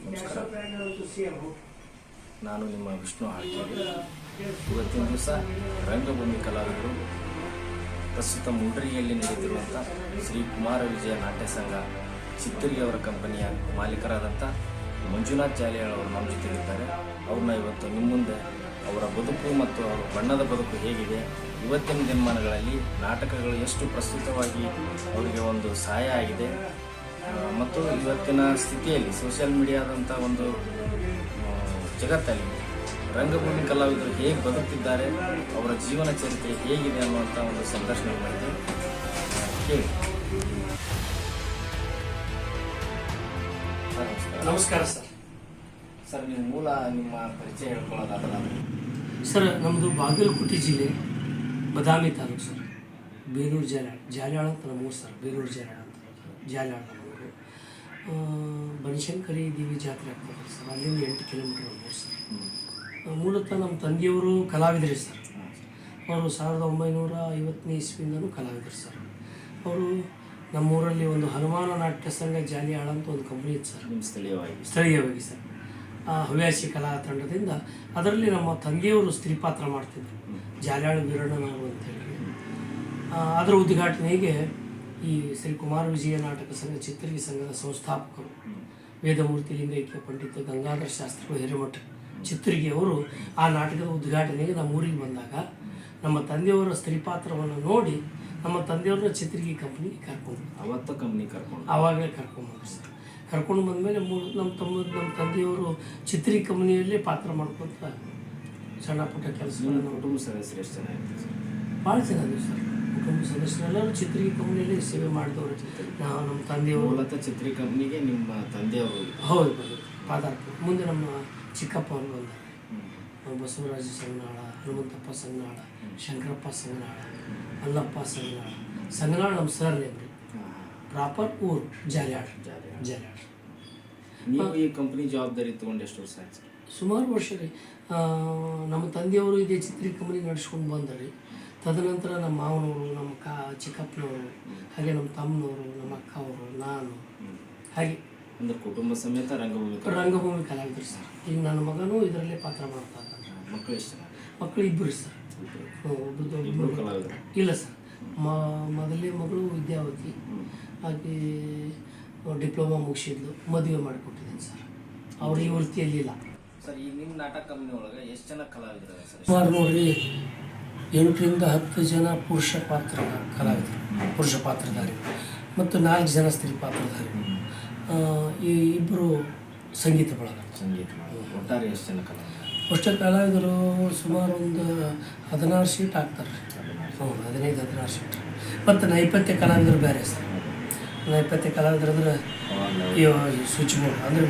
ನಮಸ್ಕಾರ. ನಾನು ನಿಮ್ಮ ವಿಷ್ಣು ಹಾಡ್ಕೇರಿ. ಇವತ್ತಿನ ದಿವಸ ರಂಗಭೂಮಿ ಕಲಾವಿದರು ಪ್ರಸ್ತುತ ಮುಂಡ್ರಿಗೆಯಲ್ಲಿ ನಡೆಯುತ್ತಿರುವಂಥ ಶ್ರೀ ಕುಮಾರ ವಿಜಯ ನಾಟ್ಯ ಸಂಘ ಚಿತ್ತೂರಿಗೆ ಅವರ ಕಂಪನಿಯ ಮಾಲೀಕರಾದಂಥ ಮಂಜುನಾಥ್ ಜಾಲಿಯಾಳ್ ಅವರು ನಮ್ಮ ಜೊತೆಗಿದ್ದಾರೆ. ಅವ್ರನ್ನ ಇವತ್ತು ನಿಮ್ಮ ಮುಂದೆ ಅವರ ಬದುಕು ಮತ್ತು ಅವರ ಬಣ್ಣದ ಬದುಕು ಹೇಗಿದೆ, ಇವತ್ತಿನ ದಿನಮಾನಗಳಲ್ಲಿ ನಾಟಕಗಳು ಎಷ್ಟು ಪ್ರಸ್ತುತವಾಗಿ ಅವರಿಗೆ ಒಂದು ಸಹಾಯ ಆಗಿದೆ ಮತ್ತು ಇವತ್ತಿನ ಸ್ಥಿತಿಯಲ್ಲಿ ಸೋಷಿಯಲ್ ಮೀಡಿಯಾದಂಥ ಒಂದು ಜಗತ್ತಲ್ಲಿ ರಂಗಭೂಮಿ ಕಲಾವಿದರು ಹೇಗೆ ಬದುಕ್ತಿದ್ದಾರೆ, ಅವರ ಜೀವನ ಚರಿತ್ರೆ ಹೇಗಿದೆ ಅನ್ನುವಂಥ ಒಂದು ಸಂದರ್ಶನ ಮಾಡಿದೆ. ಕೇಳಿ. ನಮಸ್ಕಾರ ಸರ್. ಸರ್, ನೀವು ಮೂಲ ನಿಮ್ಮ ಪರಿಚಯ ಹೇಳ್ಕೊಳ್ಳೋದಾದ್ರೆ? ಸರ್, ನಮ್ಮದು ಬಾಗಲಕೋಟೆ ಜಿಲ್ಲೆ ಬದಾಮಿ ತಾಲೂಕು ಸರ್. ಬೇಲೂರು ಜಾಲ್ಯಾಳ ಅಂತ ನಮ್ಮೂರು ಸರ್. ಬೇಲೂರು ಜಾಲ್ಯಾಳ ಅಂತ ಜಾಲ್ಯಾಳ ನಮ್ಮೂರು. ಬನಶಂಕರಿ ದೇವಿ ಜಾತ್ರೆ ಆಗ್ತದೆ ಸರ್. ಅಲ್ಲಿಂದ 8 ಕಿಲೋಮೀಟರ್ ನಮ್ಮೂರು ಸರ್. ಮೂಲತಃ ನಮ್ಮ ತಂದೆಯವರು ಕಲಾವಿದರು ಸರ್. ಅವರು 1950ನೇ ಇಸ್ವಿಯಿಂದಲೂ ಕಲಾವಿದರು ಸರ್. ಅವರು ನಮ್ಮೂರಲ್ಲಿ ಒಂದು ಹನುಮಾನ ನಾಟ್ಯ ಸಂಘ ಜಾಲಿಯಾಳ ಅಂತ ಒಂದು ಕಂಪ್ನಿ ಇತ್ತು ಸರ್. ನಿಮ್ಮ ಸ್ಥಳೀಯವಾಗಿ ಸರ್. ಹವ್ಯಾಸಿ ಕಲಾ ತಂಡದಿಂದ ಅದರಲ್ಲಿ ನಮ್ಮ ತಂದೆಯವರು ಸ್ತ್ರೀ ಪಾತ್ರ ಮಾಡ್ತಿದ್ದರು, ಜಾಲಿಯಾಳ ವೀರಣ್ಣನವರು ಅಂತೇಳಿ. ಅದರ ಉದ್ಘಾಟನೆಗೆ ಈ ಶ್ರೀ ಕುಮಾರ ವಿಜಯ ನಾಟಕ ಸಂಘ ಚಿತ್ತೂರಿಗೆ ಸಂಘದ ಸಂಸ್ಥಾಪಕರು ವೇದಮೂರ್ತಿ ಲಿಂಗೈಕ್ಯ ಪಂಡಿತ ಗಂಗಾಧರ ಶಾಸ್ತ್ರಿಗಳು ಹಿರೇಮಠ ಚಿತ್ತೂರಿಗೆ ಅವರು ಆ ನಾಟಕದ ಉದ್ಘಾಟನೆಗೆ ನಮ್ಮ ಊರಿಗೆ ಬಂದಾಗ ನಮ್ಮ ತಂದೆಯವರ ಸ್ತ್ರೀ ಪಾತ್ರವನ್ನು ನೋಡಿ ನಮ್ಮ ತಂದೆಯವ್ರನ್ನ ಚಿತ್ತೂರಿಗೆ ಕಂಪ್ನಿಗೆ ಆವಾಗಲೇ ಕರ್ಕೊಂಡ್ಬಂದ್ರು ಸರ್. ಕರ್ಕೊಂಡು ಬಂದಮೇಲೆ ನಮ್ಮ ತಂದೆಯವರು ಚಿತ್ತೂರಿಗೆ ಕಂಪ್ನಿಯಲ್ಲೇ ಪಾತ್ರ ಮಾಡ್ಕೊತ ಸಣ್ಣ ಪುಟ್ಟ ಕೆಲಸಗಳನ್ನು. ಕುಟುಂಬ ಸದಸ್ಯರು ಎಷ್ಟು ಜನ ಇರ್ತೀವಿ ಸರ್? ಭಾಳ ಚೆನ್ನಾಗಿದೆ ಸರ್. ಕುಟುಂಬ ಸದಸ್ಯರೆಲ್ಲರೂ ಚಿತ್ತೂರಿಗೆ ಕಂಪ್ನಿಯಲ್ಲಿ ಸೇವೆ ಮಾಡಿದವರು. ನಾವು ನಮ್ಮ ತಂದೆಯವರು ಮೂಲತಃ ಚಿತ್ತೂರಿಗೆ ಕಂಪ್ನಿಗೆ ನಿಮ್ಮ ತಂದೆಯವರು? ಹೌದು, ಬಂದರು ಪಾದಾರ್ಪಣೆ. ಮುಂದೆ ನಮ್ಮ ಚಿಕ್ಕಪ್ಪ ಅವರು ಬಂದರು. ಬಸವರಾಜ ಸಂಗನಾಳ, ಹನುಮಂತಪ್ಪ ಸಂಗನಾಳ, ಶಂಕರಪ್ಪ ಸಂಗನಾಳ, ಮಲ್ಲಪ್ಪ ಸಂಗನಾಳ ನಮ್ಮ ಸರ್ ರೀ. ಪ್ರಾಪರ್ ಊರು ಜಾಲ್ಯಾಳ. ನೀವು ಈ ಕಂಪ್ನಿ ಜವಾಬ್ದಾರಿ ತೊಗೊಂಡು ಎಷ್ಟು ವರ್ಷ ಆಯ್ತು ಸರ್? ಸುಮಾರು ವರ್ಷ ರೀ. ನಮ್ಮ ತಂದೆಯವರು ಇದೇ ಚಿತ್ತೂರಿಗೆ ಕಂಪ್ನಿ ನಡೆಸ್ಕೊಂಡು ಬಂದರಿ. ತದನಂತರ ನಮ್ಮ ಮಾವನವರು, ನಮ್ಮ ಚಿಕ್ಕಪ್ಪನವರು, ಹಾಗೆ ನಮ್ಮ ತಮ್ಮನವರು, ನಮ್ಮ ಅಕ್ಕವರು, ನಾನು, ಹಾಗೆ ಅಂದ್ರೆ ಕುಟುಂಬ ಸಮೇತ ರಂಗಭೂಮಿ ಕಲಾವಿದರು ಸರ್. ಈಗ ನನ್ನ ಮಗನೂ ಇದರಲ್ಲೇ ಪಾತ್ರ ಮಾಡ್ತಾ ಇದ್ದಾನೆ. ಮಕ್ಕಳು ಎಷ್ಟು ಜನ? ಮಕ್ಕಳು ಇಬ್ಬರು ಸರ್. ಇಬ್ಬರು ಕಲಾವಿದರು? ಇಲ್ಲ ಸರ್. ಮೊದಲೇ ಮಗಳು ವಿದ್ಯಾವತಿ, ಹಾಗೆ ಡಿಪ್ಲೊಮಾ ಮುಗಿಸಿದ್ಲು. ಮದುವೆ ಮಾಡಿಕೊಟ್ಟಿದ್ದೀನಿ ಸರ್. ಅವ್ರು ಈ ವೃತ್ತಿಯಲ್ಲಿ ಇಲ್ಲ ಸರ್. ಈ ನಿಮ್ಮ ನಾಟಕ ಕಂಪ್ನಿ ಒಳಗೆ ಎಷ್ಟು ಜನ ಕಲಾವಿದರು ಸರ್? ಸುಮಾರು ನೋಡ್ರಿ 8ರಿಂದ 10 ಜನ ಪುರುಷ ಪಾತ್ರಧಾರಿ ಮತ್ತು 4 ಜನ ಸ್ತ್ರೀ ಪಾತ್ರಧಾರಿ. ಈ ಇಬ್ಬರು ಸಂಗೀತ ಬಳಗ. ಒಟ್ಟಾರೆ ಎಷ್ಟು ಜನ ಕಲಾವಿದರು? ಅಷ್ಟೇ ಕಲಾವಿದರು ಸುಮಾರು ಒಂದು 16 ಸೀಟ್ ಆಗ್ತಾರೆ. 15-16 ಸೀಟ್. ಮತ್ತು ನೈಪಥ್ಯ ಕಲಾವಿದರು ಬೇರೆ ಸರ್. ನೈಪಥ್ಯ ಕಲಾವಿದರು ಅಂದರೆ ಸ್ವಿಚ್ ಬೋರ್ಡ್ ಅಂದರೆ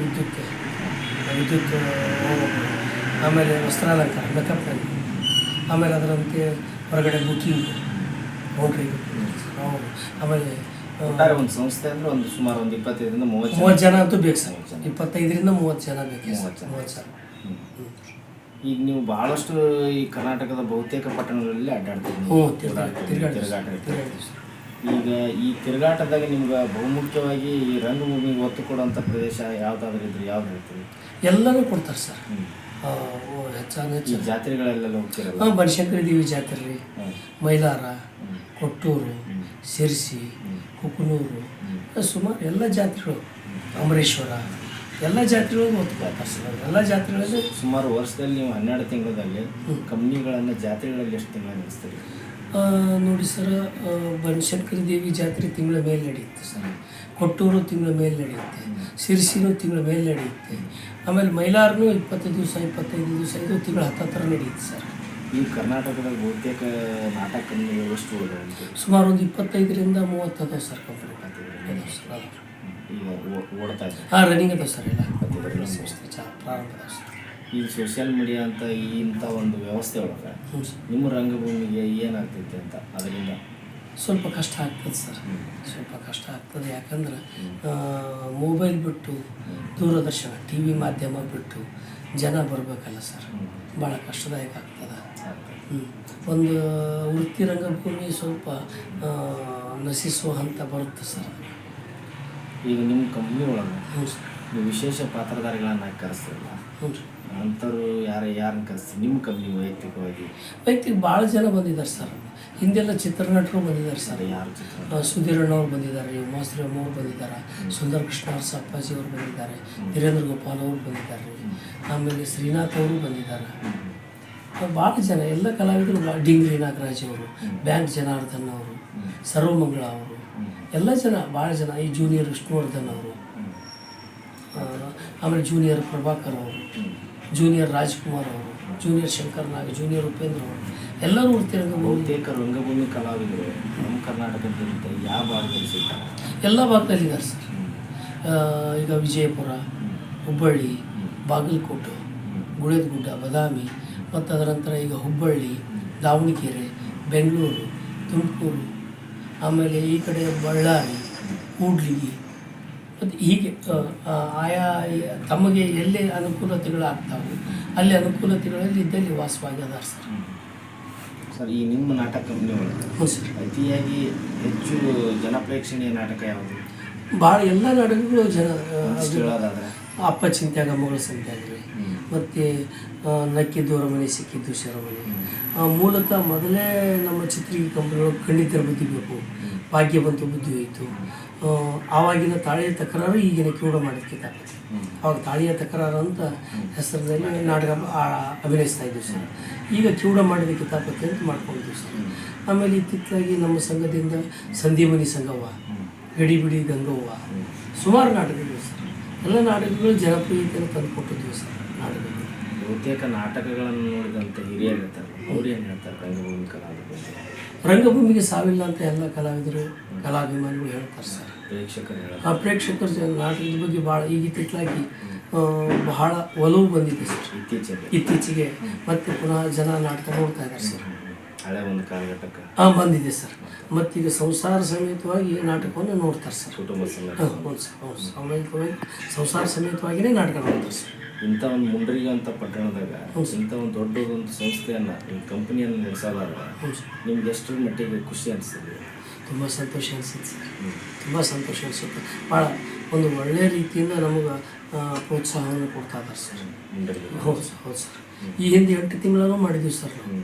ವಿದ್ಯುತ್, ಆಮೇಲೆ ವಸ್ತ್ರಾಲಂಕಾರ, ಮೇಕಪ್ ಮ್ಯಾನ್, ಆಮೇಲೆ ಅದರಂತೆ ಹೊರಗಡೆ ಬುಕಿಂಗ್, ಕೌಂಟ್ರಿ, ಆಮೇಲೆ ಒಂದು ಸಂಸ್ಥೆ ಅಂದರೆ ಒಂದು ಸುಮಾರು ಒಂದು 25ರಿಂದ 30 ಜನ ಅಂತೂ ಬೇಕು ಸರ್. 25ರಿಂದ 30 ಜನ ಬೇಕು. 30 ಜನ. ಈಗ ನೀವು ಬಹಳಷ್ಟು ಈ ಕರ್ನಾಟಕದ ಬಹುತೇಕ ಪಟ್ಟಣಗಳಲ್ಲಿ ಅಡ್ಡಾಡ್ತೀವಿ. ಈಗ ಈ ತಿರುಗಾಟದಾಗ ನಿಮ್ಗೆ ಬಹುಮುಖ್ಯವಾಗಿ ಈ ರಂಗಭೂಮಿಗೆ ಒತ್ತು ಕೊಡುವಂಥ ಪ್ರದೇಶ ಯಾವುದಾದ್ರೂ ಇದ್ರೆ ಯಾವ್ದು ಹೇಳ್ತೀವಿ? ಎಲ್ಲರೂ ಕೊಡ್ತಾರೆ ಸರ್. ಹೆಚ್ಚಾಗಿ ಜಾತ್ರೆಗಳೆಲ್ಲ ಹೋಗ್ತಿರಲ್ಲ? ಬನಶಂಕರಿ ದೇವಿ ಜಾತ್ರೆ ರೀ, ಮೈಲಾರ, ಕೊಟ್ಟೂರು, ಶಿರ್ಸಿ, ಕುಕನೂರು, ಸುಮಾರು ಎಲ್ಲ ಜಾತ್ರೆಗಳು, ಅಮರೇಶ್ವರ, ಎಲ್ಲ ಜಾತ್ರೆಗಳು ಒತ್ತು ಕೊಡ್ತಾರೆ ಸರ್. ಎಲ್ಲ ಜಾತ್ರೆಗಳಲ್ಲಿ ಸುಮಾರು ವರ್ಷದಲ್ಲಿ ನೀವು 12 ತಿಂಗಳಲ್ಲಿ ಕಂಪ್ನಿಗಳನ್ನು ಜಾತ್ರೆಗಳಲ್ಲಿ ಎಷ್ಟು ತಿಂಗಳು ನಡೆಸ್ತೀರಿ? ನೋಡಿ ಸರ್, ಬನಶಂಕರಿ ದೇವಿ ಜಾತ್ರೆ ತಿಂಗಳ ಮೇಲೆ ನಡೆಯುತ್ತೆ ಸರ್. ಕೊಟ್ಟೂರು ತಿಂಗಳ ಮೇಲೆ ನಡೆಯುತ್ತೆ. ಶಿರ್ಸಿನೂ ತಿಂಗಳ ಮೇಲೆ ನಡೆಯುತ್ತೆ. ಆಮೇಲೆ ಮೈಲಾರನೂ 20 ದಿವಸ 25 ದಿವಸ, ಇದು ತಿಂಗಳ 10 ನಡೆಯುತ್ತೆ ಸರ್. ಈ ಕರ್ನಾಟಕದ ಬಹುತೇಕ ನಾಟಕ ಕಂಪ್ನಿಗಳು ಎಷ್ಟು ಸುಮಾರು ಒಂದು 25ರಿಂದ 30 ಅದಾವೆ ಸರ್ ಕಂಪ್ನಿ. ಈಗ ಓಡ್ತಾ ಇದೆ? ರನ್ನಿಂಗ್ ಅದಾವೆ ಸರ್. ಎಲ್ಲ ಸಂಸ್ಥೆ ಪ್ರಾರಂಭ ಅದಾವೆ ಸರ್. ಈ ಸೋಷಿಯಲ್ ಮೀಡಿಯಾ ಅಂತ ಇಂಥ ಒಂದು ವ್ಯವಸ್ಥೆ ಒಳಗೆ ನಿಮ್ಮ ರಂಗಭೂಮಿಗೆ ಏನಾಗ್ತೈತೆ ಅಂತ ಅದರಿಂದ ಸ್ವಲ್ಪ ಕಷ್ಟ ಆಗ್ತದೆ ಸರ್. ಸ್ವಲ್ಪ ಕಷ್ಟ ಆಗ್ತದೆ. ಯಾಕಂದ್ರೆ ಮೊಬೈಲ್ ಬಿಟ್ಟು, ದೂರದರ್ಶನ, ಟಿ ವಿ ಮಾಧ್ಯಮ ಬಿಟ್ಟು ಜನ ಬರಬೇಕಲ್ಲ ಸರ್. ಭಾಳ ಕಷ್ಟದಾಯಕ ಆಗ್ತದೆ. ಒಂದು ವೃತ್ತಿ ರಂಗಭೂಮಿ ಸ್ವಲ್ಪ ನಶಿಸುವ ಹಂತ ಬರುತ್ತೆ ಸರ್. ಈಗ ನಿಮ್ಮ ಕಂಪ್ನಿ ಒಳಗೆ ಹ್ಞೂ ಸರ್. ನೀವು ವಿಶೇಷ ಪಾತ್ರಧಾರಿಗಳನ್ನ ಕರೆಸ್ತಿರಲ್ಲ, ಹ್ಞೂ ರೀ. ಅಂಥವ್ರು ಯಾರನ್ನ ಕರೆಸ್ತೀವಿ ನಿಮ್ಮ ಕಂಪ್ನಿ ವೈಯಕ್ತಿಕವಾಗಿ? ಭಾಳ ಜನ ಬಂದಿದ್ದಾರೆ ಸರ್. ಹಿಂದೆಲ್ಲ ಚಿತ್ರನಟರು ಬಂದಿದ್ದಾರೆ ಸರ್. ಯಾರು ಚಿತ್ರ? ಸುಧೀರ್ ಅಣ್ಣವ್ರು ಬಂದಿದ್ದಾರೆ, ಉಮಾಶ್ರೀ ಅಮ್ಮವ್ರು ಬಂದಿದ್ದಾರೆ, ಸುಂದರ್ ಕೃಷ್ಣ ಅಪ್ಪಾಜಿ ಅವರು ಬಂದಿದ್ದಾರೆ, ವೀರೇಂದ್ರ ಗೋಪಾಲ್ ಅವರು ಬಂದಿದ್ದಾರೆ, ಆಮೇಲೆ ಶ್ರೀನಾಥ್ ಅವರು ಬಂದಿದ್ದಾರೆ. ಭಾಳ ಜನ ಎಲ್ಲ ಕಲಾವಿದರು, ಡಿಂಗ್ರಿ ನಾಗರಾಜ್ ಅವರು, ಬ್ಯಾಂಕ್ ಜನಾರ್ದನ್ ಅವರು, ಸರ್ವಮಂಗಳ ಅವರು, ಎಲ್ಲ ಜನ ಭಾಳ ಜನ, ಈ ಜೂನಿಯರ್ ವಿಷ್ಣುವರ್ಧನ್ ಅವರು, ಆಮೇಲೆ ಜೂನಿಯರ್ ಪ್ರಭಾಕರ್ ಅವರು, ಜೂನಿಯರ್ ರಾಜ್ಕುಮಾರ್ ಅವರು, ಜೂನಿಯರ್ ಶಂಕರ್ ನಾಗ್, ಜೂನಿಯರ್ ಉಪೇಂದ್ರ ಅವರು, ಎಲ್ಲರೂ ಬಹುತೇಕ ರಂಗಭೂಮಿ ಕಲಾವಿದರು ನಮ್ಮ ಕರ್ನಾಟಕದಿಂದ ಯಾವ ಭಾಗದಲ್ಲಿ ಸಿಗ್ತಾರೆ? ಎಲ್ಲ ಭಾಗದಲ್ಲಿದ್ದಾರೆ ಸರ್. ಈಗ ವಿಜಯಪುರ, ಹುಬ್ಬಳ್ಳಿ, ಬಾಗಲಕೋಟೆ, ಗುಳೇದಗುಡ್ಡ, ಬದಾಮಿ, ಮತ್ತು ಅದರ ನಂತರ ಈಗ ಹುಬ್ಬಳ್ಳಿ, ದಾವಣಗೆರೆ, ಬೆಂಗಳೂರು, ತುಮಕೂರು, ಆಮೇಲೆ ಈ ಕಡೆ ಬಳ್ಳಾರಿ, ಕೂಡ್ಲಿಗಿ, ಮತ್ತು ಹೀಗೆ ಆಯಾ ತಮಗೆ ಎಲ್ಲಿ ಅನುಕೂಲತೆಗಳಾಗ್ತಾವೆ ಅಲ್ಲಿ ಅನುಕೂಲತೆಗಳಲ್ಲಿ ಇದ್ದಲ್ಲಿ ವಾಸವಾಗಿದ್ದಾರೆ ಸರ್. ಸರ್, ಈ ನಿಮ್ಮ ನಾಟಕ ಕಂಪ್ನಿ ಒಳಗೆ ಹ್ಞೂ ಸರ್, ಅತಿಯಾಗಿ ಹೆಚ್ಚು ಜನಪ್ರೇಕ್ಷಣೀಯ ನಾಟಕ ಯಾವುದು? ಭಾಳ ಎಲ್ಲ ನಾಟಕಗಳು ಹೇಳೋದಾದ್ರೆ ಅಪ್ಪ ಚಿಂತ್ಯಾಗ ಮಗಳ ಸಂತ್ಯಾಗ್ರಿ, ಮತ್ತು ನಕ್ಕಿದ್ದವರ ಮನೆ ಸಿಕ್ಕಿದ್ದು ಶರಮನೆ. ಮೂಲತಃ ಮೊದಲೇ ನಮ್ಮ ಚಿತ್ರೀಕರಣ ಕಂಪ್ನಿಗಳು ಖಂಡಿತರ ಬುದ್ಧಿ ಬೇಕು, ಭಾಗ್ಯ ಬಂತು ಬುದ್ಧಿ ಹೋಯಿತು. ಆವಾಗಿನ ತಾಳಿಯ ತಕರಾರು ಈಗಿನ ಕಿವುಡ ಮಾಡಿದ ಕಿತಾಪತಿ. ಅವಾಗ ತಾಳಿಯ ತಕರಾರು ಅಂತ ಹೆಸರಿನಲ್ಲಿ ನಾಟಕ ಅಭಿನಯಿಸ್ತಾ ಇದ್ದೀವಿ ಸರ್. ಈಗ ಕಿವುಡ ಮಾಡಿದ ಕಿತಾಪತಿ ಅಂತ ಮಾಡ್ಕೊಂಡಿದ್ದೀವಿ ಸರ್. ಆಮೇಲೆ ಇತ್ತಿತ್ತಲಾಗಿ ನಮ್ಮ ಸಂಘದಿಂದ ಸಂಧಿಮನಿ ಸಂಘವ್ವ, ಗಡಿಬಿಡಿ ಗಂಗವ್ವ, ಸುಮಾರು ನಾಟಕಗಳು ಸರ್. ಎಲ್ಲ ನಾಟಕಗಳು ಜನಪ್ರಿಯತೆಯನ್ನು ತಂದುಕೊಟ್ಟಿದ್ವಿ ಸರ್. ನಾಟಕಗಳು ಬಹುತೇಕ ನಾಟಕಗಳನ್ನು ನೋಡಿದಂಥ ಹಿರಿಯರು ಇರ್ತಾರೆ, ಅವ್ರು ಏನು ಹೇಳ್ತಾರೆ ರಂಗಭೂಮಿ ಕಲಾವಿದರು? ರಂಗಭೂಮಿಗೆ ಸಾವಿಲ್ಲ ಅಂತ ಎಲ್ಲ ಕಲಾವಿದರು, ಕಲಾಭಿಮಾನಿಗಳು ಹೇಳ್ತಾರೆ ಸರ್. ಪ್ರೇಕ್ಷಕರು ಪ್ರೇಕ್ಷಕರು ನಾಟಕದ ಬಗ್ಗೆ ಭಾಳ ಈಗ ಇತ್ತಿತ್ತಲಾಗಿ ಬಹಳ ಒಲವು ಬಂದಿದೆ ಸರ್ ಇತ್ತೀಚೆಗೆ. ಮತ್ತೆ ಪುನಃ ಜನ ನಾಟಕ ನೋಡ್ತಾ ಇದ್ದಾರೆ ಸರ್. ಹಳೆ ಒಂದು ಕಾಲಘಟ್ಟಕ್ಕೆ ಬಂದಿದೆ ಸರ್. ಮತ್ತೀಗ ಸಂಸಾರ ಸಮೇತವಾಗಿ ನಾಟಕವನ್ನು ನೋಡ್ತಾರೆ ಸರ್. ಕುಟುಂಬ ಸಮೇತ ಸಂಸಾರ ಸಮೇತವಾಗಿಯೇ ನಾಟಕ ನೋಡ್ತಾರೆ ಸರ್. ಇಂಥ ಒಂದು ಮುಂಡ್ರಿಗೆ ಅಂತ ಪಟ್ಟಣದಾಗ ಇಂಥ ಒಂದು ದೊಡ್ಡದೊಂದು ಸಂಸ್ಥೆಯನ್ನು, ಈ ಕಂಪನಿಯನ್ನು ನಡೆಸೋದಾಗ ನಿಮ್ಗೆ ಎಷ್ಟರ ಮಟ್ಟಿಗೆ ಖುಷಿ ಅನಿಸ್ತದೆ? ತುಂಬ ಸಂತೋಷ ಅನಿಸುತ್ತೆ ಸರ್. ತುಂಬ ಸಂತೋಷ ಅನಿಸುತ್ತೆ. ಭಾಳ ಒಂದು ಒಳ್ಳೆಯ ರೀತಿಯಿಂದ ನಮಗೆ ಪ್ರೋತ್ಸಾಹವನ್ನು ಕೊಡ್ತಾ ಇದ್ದಾರೆ ಸರ್. ಹೌದು ಸರ್. ಈ ಹಿಂದೆ 8 ತಿಂಗಳೂ ಮಾಡಿದ್ವಿ ಸರ್. ನಾವು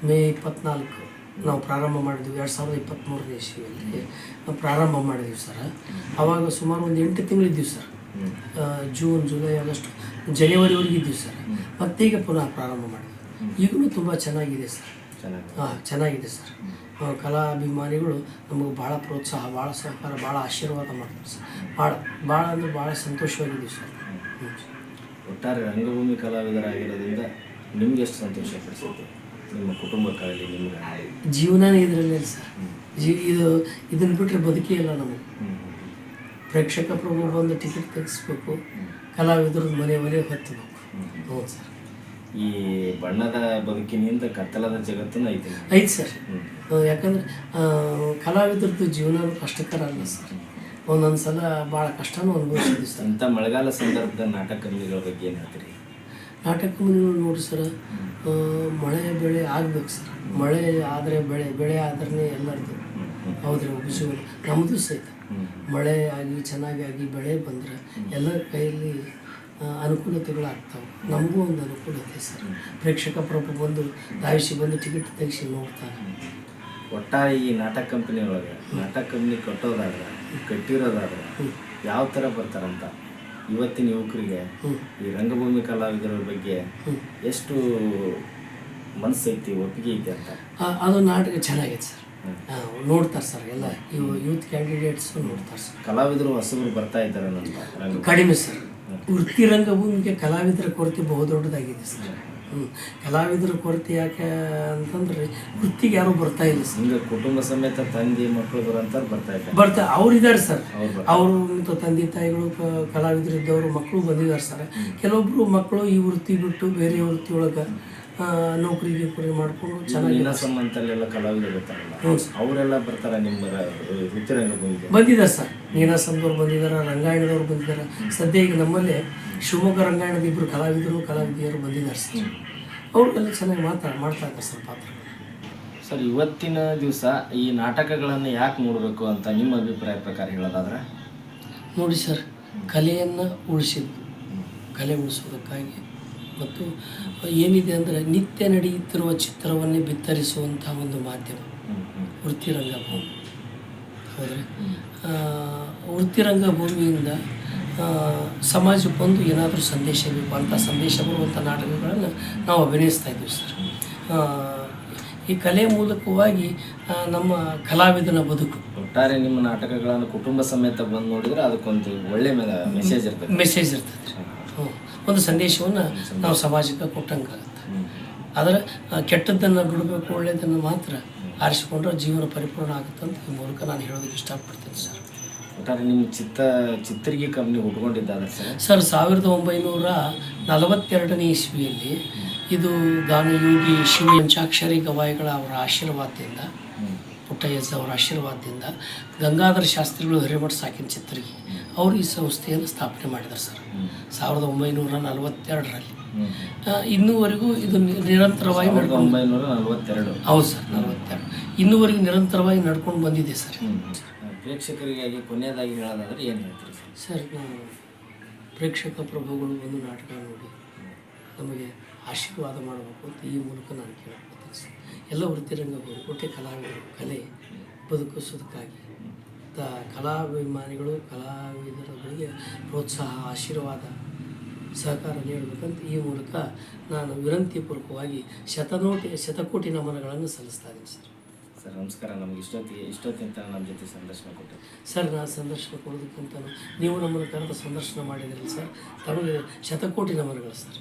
ಮೇ 24 ನಾವು ಪ್ರಾರಂಭ ಮಾಡಿದ್ವಿ. 2023ನೇ ಇಸ್ವಿಯಲ್ಲಿ ಪ್ರಾರಂಭ ಮಾಡಿದ್ವಿ ಸರ್. ಆವಾಗ ಸುಮಾರು ಒಂದು 8 ತಿಂಗಳಿದ್ದೀವಿ ಸರ್. ಜೂನ್, ಜುಲೈ, ಆಗಸ್ಟ್, ಜನವರಿವರೆಗೆ ಇದ್ದೀವಿ ಸರ್. ಮತ್ತೀಗ ಪುನಃ ಪ್ರಾರಂಭ ಮಾಡಿದ್ವಿ. ಈಗಲೂ ತುಂಬ ಚೆನ್ನಾಗಿದೆ ಸರ್. ಚೆನ್ನಾಗಿದೆ ಸರ್. ಕಲಾಭಿಮಾನಿಗಳು ನಮಗೆ ಭಾಳ ಪ್ರೋತ್ಸಾಹ, ಭಾಳ ಸಹಕಾರ, ಭಾಳ ಆಶೀರ್ವಾದ ಮಾಡ್ತಾರೆ ಸರ್. ಭಾಳ ಅಂದರೆ ಭಾಳ ಸಂತೋಷವಾಗಿದ್ದೀವಿ ಸರ್. ಒಟ್ಟಾರೆ ರಂಗಭೂಮಿ ಕಲಾವಿದರಾಗಿರೋದ್ರಿಂದ ನಿಮ್ಗೆ ಎಷ್ಟು ಸಂತೋಷ ಪಡಿಸುತ್ತೆ? ನಿಮ್ಮ ಕುಟುಂಬಕ್ಕಾಗಲಿ ನಿಮ್ಗೆ ಜೀವನನೇ ಇದರಲ್ಲೇ ಸರ್. ಇದನ್ನು ಬಿಟ್ಟರೆ ಬದುಕೇ ಇಲ್ಲ ನಮಗೆ. ಪ್ರೇಕ್ಷಕ ಪ್ರಭು ಬಂದು ಟಿಕೆಟ್ ತೆಗೆಸ್ಬೇಕು, ಕಲಾವಿದರು ಮನೆ ಹತ್ತಬೇಕು. ಹೌದು ಸರ್. ಈ ಬಣ್ಣದ ಬದುಕಿನಿಂದ ಕತ್ತಲದ ಜಗತ್ತನ್ನು ಐತೆ ಸರ್. ಯಾಕಂದ್ರೆ ಕಲಾವಿದ್ರದ್ದು ಜೀವನ ಕಷ್ಟಕರ ಅಲ್ಲ ಸರ್. ಒಂದೊಂದು ಸಲ ಭಾಳ ಕಷ್ಟನೂ ಅನುಭವಿಸಿದ್ವಿ ಸರ್. ಇಂಥ ಮಳೆಗಾಲ ಸಂದರ್ಭದ ನಾಟಕ ಕಂಪನಿಗಳ ಬಗ್ಗೆ ಏನು ಹೇಳ್ತೀರಿ? ನಾಟಕ ಕಂಪನಿಗಳು ನೋಡಿ ಸರ್, ಮಳೆ ಬೆಳೆ ಆಗ್ಬೇಕು ಸರ್. ಮಳೆ ಆದರೆ ಬೆಳೆ ಆದ್ರೆ ಎಲ್ಲರದು ಹೌದ್ರಿ ಉಪಜೀವನ. ನಮ್ಮದು ಸಹಿತ ಮಳೆ ಆಗಿ ಚೆನ್ನಾಗಿ ಆಗಿ ಬೆಳೆ ಬಂದರೆ ಎಲ್ಲರ ಕೈಯಲ್ಲಿ ಅನುಕೂಲತೆಗಳಾಗ್ತಾವೆ. ನಮಗೂ ಒಂದು ಅನುಕೂಲತೆ ಸರ್. ಪ್ರೇಕ್ಷಕ ಪ್ರಭು ಬಂದು ಧಾವಿಸಿ ಬಂದು ಟಿಕೆಟ್ ತೆಗಿಸಿ ನೋಡ್ತಾರೆ. ಒಟ್ಟಾರೆ ಈ ನಾಟಕ ಕಂಪನಿ ಒಳಗೆ ನಾಟಕ ಕಂಪ್ನಿ ಕಟ್ಟಿರೋದಾದ್ರೆ ಯಾವ ಥರ ಬರ್ತಾರಂತ ಇವತ್ತಿನ ಯುವಕರಿಗೆ ಈ ರಂಗಭೂಮಿ ಕಲಾವಿದರ ಬಗ್ಗೆ ಎಷ್ಟು ಮನಸ್ಸೈತಿ, ಒಪ್ಪಿಗೆ ಐತಿ ಅಂತ? ಅದು ನಾಟಕ ಚೆನ್ನಾಗೈತೆ ಸರ್. ನೋಡ್ತಾರೆ ಸರ್. ಎಲ್ಲ ಯೂತ್ ಕ್ಯಾಂಡಿಡೇಟ್ಸು ನೋಡ್ತಾರೆ ಸರ್. ಕಲಾವಿದರು ಹೊಸಬರು ಬರ್ತಾ ಇದ್ದಾರೆ ನಮ್ಮ ಕಡಿಮೆ ಸರ್. ವೃತ್ತಿ ರಂಗಭೂಮಿಗೆ ಕಲಾವಿದರ ಕೊರತೆ ಬಹುದೊಡ್ಡದಾಗಿದೆ ಸರ್. ಕಲಾವಿದರ ಕೊರತೆ ಯಾಕೆ ಅಂತಂದ್ರೆ ವೃತ್ತಿಗೆ ಯಾರು ಬರ್ತಾ ಇಲ್ಲ ಸರ್. ಹಿಂಗೆ ಕುಟುಂಬ ಸಮೇತ ತಂದೆ ಮಕ್ಕಳು ಬರ್ತಾ ಅವ್ರು ಇದ್ದಾರೆ ಸರ್. ಅವರು ಮತ್ತು ತಂದೆ ತಾಯಿಗಳು ಕಲಾವಿದರಿದ್ದವರು ಮಕ್ಕಳು ಬಂದಿದ್ದಾರೆ ಸರ್. ಕೆಲವೊಬ್ರು ಮಕ್ಕಳು ಈ ವೃತ್ತಿ ಬಿಟ್ಟು ಬೇರೆ ವೃತ್ತಿ ಒಳಗೆ ನೌಕರಿಗೆ ಮಾಡ್ಕೊಂಡು ಚೆನ್ನಾಗಿ ಸಂಬಂಧಲ್ಲೆಲ್ಲ ಕಲಾವಿದರು ಬರ್ತಾರಲ್ಲ, ಅವರೆಲ್ಲ ಬರ್ತಾರೆ ನಿಮ್ಮ ವೃತ್ತಿ ರಂಗಭೂಮಿಗೆ? ಬಂದಿದ್ದಾರೆ ಸರ್. ನೀನಾಸಂದವ್ರು ಬಂದಿದ್ದಾರೆ, ರಂಗಾಯಣದವ್ರು ಬಂದಿದ್ದಾರೆ. ಸದ್ಯ ಈಗ ನಮ್ಮಲ್ಲಿ ಶಿವಮೊಗ್ಗ ರಂಗಾಯಣದ 2 ಕಲಾವಿದಿಯರು ಬಂದಿದ್ದಾರೆ ಸರ್. ಅವ್ರಿಗೆಲ್ಲ ಚೆನ್ನಾಗಿ ಮಾಡ್ತಾ ಇದ್ದಾರೆ ಸರ್ ಪಾತ್ರ. ಸರ್, ಇವತ್ತಿನ ದಿವಸ ಈ ನಾಟಕಗಳನ್ನು ಯಾಕೆ ನೋಡಬೇಕು ಅಂತ ನಿಮ್ಮ ಅಭಿಪ್ರಾಯ ಪ್ರಕಾರ ಹೇಳೋದಾದ್ರೆ? ನೋಡಿ ಸರ್, ಕಲೆಯನ್ನು ಕಲೆ ಉಳಿಸೋದಕ್ಕಾಗಿ ಮತ್ತು ಏನಿದೆ ಅಂದರೆ ನಿತ್ಯ ನಡೆಯುತ್ತಿರುವ ಚಿತ್ರವನ್ನೇ ಬಿತ್ತರಿಸುವಂಥ ಒಂದು ಮಾಧ್ಯಮ ವೃತ್ತಿ ರಂಗಭೂಮಿ. ಹೌದ್ರೆ ವೃತ್ತಿ ರಂಗಭೂಮಿಯಿಂದ ಸಮಾಜಕ್ಕೊಂದು ಏನಾದರೂ ಸಂದೇಶ ಬೇಕು ಅಂತ ಸಂದೇಶ ಬರುವಂಥ ನಾಟಕಗಳನ್ನು ನಾವು ಅಭಿನಯಿಸ್ತಾ ಇದ್ದೀವಿ ಸರ್. ಈ ಕಲೆ ಮೂಲಕವಾಗಿ ನಮ್ಮ ಕಲಾವಿದನ ಬದುಕು. ಒಟ್ಟಾರೆ ನಿಮ್ಮ ನಾಟಕಗಳನ್ನು ಕುಟುಂಬ ಸಮೇತ ಬಂದು ನೋಡಿದ್ರೆ ಅದಕ್ಕೊಂದು ಒಳ್ಳೆ ಮೆಸೇಜ್ ಇರ್ತದೆ. ಒಂದು ಸಂದೇಶವನ್ನು ನಾವು ಸಮಾಜಕ್ಕೆ ಕೊಟ್ಟಂಗಾಗುತ್ತೆ. ಆದರೆ ಕೆಟ್ಟದ್ದನ್ನು ಬಿಡಬೇಕು, ಒಳ್ಳೆಯದನ್ನು ಮಾತ್ರ ಆರಿಸಿಕೊಂಡ್ರೆ ಜೀವನ ಪರಿಪೂರ್ಣ ಆಗುತ್ತೆ ಅಂತ ಈ ಮೂಲಕ ನಾನು ಹೇಳೋದಕ್ಕೆ ಇಷ್ಟಪಡ್ತೀನಿ ಸರ್. ಒಟ್ಟಾರೆ ನಿಮ್ಮ ಚಿತ್ರಿಗೆ ಕಂಪ್ನಿ ಹುಟ್ಕೊಂಡಿದ್ದಾದ್ರೆ ಸರ್ 1942 ಇಸ್ವಿಯಲ್ಲಿ ಇದು ಗಾನಯೋಗಿ ಶಿವ ಪಂಚಾಕ್ಷರಿ ಗವಾಯಿಗಳ ಅವರ ಆಶೀರ್ವಾದದಿಂದ, ಪುಟ್ಟಯ್ಯಜ್ಜ ಅವರ ಆಶೀರ್ವಾದದಿಂದ ಗಂಗಾಧರ ಶಾಸ್ತ್ರಿಗಳು ಹಿರೇಮಠ ಸಾಕಿನ ಚಿತ್ರಿಗೆ ಅವರು ಈ ಸಂಸ್ಥೆಯನ್ನು ಸ್ಥಾಪನೆ ಮಾಡಿದ್ದಾರೆ ಸರ್ 1942ರಲ್ಲಿ. ಇನ್ನೂವರೆಗೂ ಇದು ನಿರಂತರವಾಗಿ ನಡ್ಕೊಂಡು 1942. ಹೌದು ಸರ್, 42 ಇನ್ನೂವರೆಗೂ ನಿರಂತರವಾಗಿ ನಡ್ಕೊಂಡು ಬಂದಿದೆ ಸರ್. ಪ್ರೇಕ್ಷಕರಿಗಾಗಿ ಕೊನೆಯದಾಗಿ ಹೇಳೋದಾದ್ರೆ ಏನು ಹೇಳ್ತೀರಿ ಸರ್? ನಾನು ಪ್ರೇಕ್ಷಕ ಪ್ರಭುಗಳು ಒಂದು ನಾಟಕ ನೋಡಿ ನಮಗೆ ಆಶೀರ್ವಾದ ಮಾಡಬೇಕು ಅಂತ ಈ ಮೂಲಕ ನಾನು ಕೇಳ್ಕೊಳ್ತೀನಿ ಸರ್. ಎಲ್ಲ ವೃತ್ತಿರಂಗಗಳು, ಒಟ್ಟೆ ಕಲಾವಿದರು ಕಲೆ ಬದುಕಿಸೋದಕ್ಕಾಗಿ ಕಲಾಭಿಮಾನಿಗಳು ಕಲಾವಿದರಿಗೆ ಪ್ರೋತ್ಸಾಹ, ಆಶೀರ್ವಾದ, ಸಹಕಾರ ನೀಡಬೇಕಂತ ಈ ಮೂಲಕ ನಾನು ವಿನಂತಿಪೂರ್ವಕವಾಗಿ ಶತಕೋಟಿ ನಮನಗಳನ್ನು ಸಲ್ಲಿಸ್ತಾ ಇದ್ದೀನಿ ಸರ್. ಸರ್ ನಮಸ್ಕಾರ. ನಮ್ಗೆ ಇಷ್ಟೊತ್ತಿಂತ ನಮ್ಮ ಜೊತೆ ಸಂದರ್ಶನ ಕೊಟ್ಟೆ ಸರ್. ನಾನು ಸಂದರ್ಶನ ಕೊಡೋದಕ್ಕಿಂತ ನೀವು ನಮ್ಮನ್ನು ಕರೆದು ಸಂದರ್ಶನ ಮಾಡಿದ್ರಲ್ಲ ಸರ್, ತಮಗೆ ಶತಕೋಟಿ ನಮನಗಳು ಸರ್.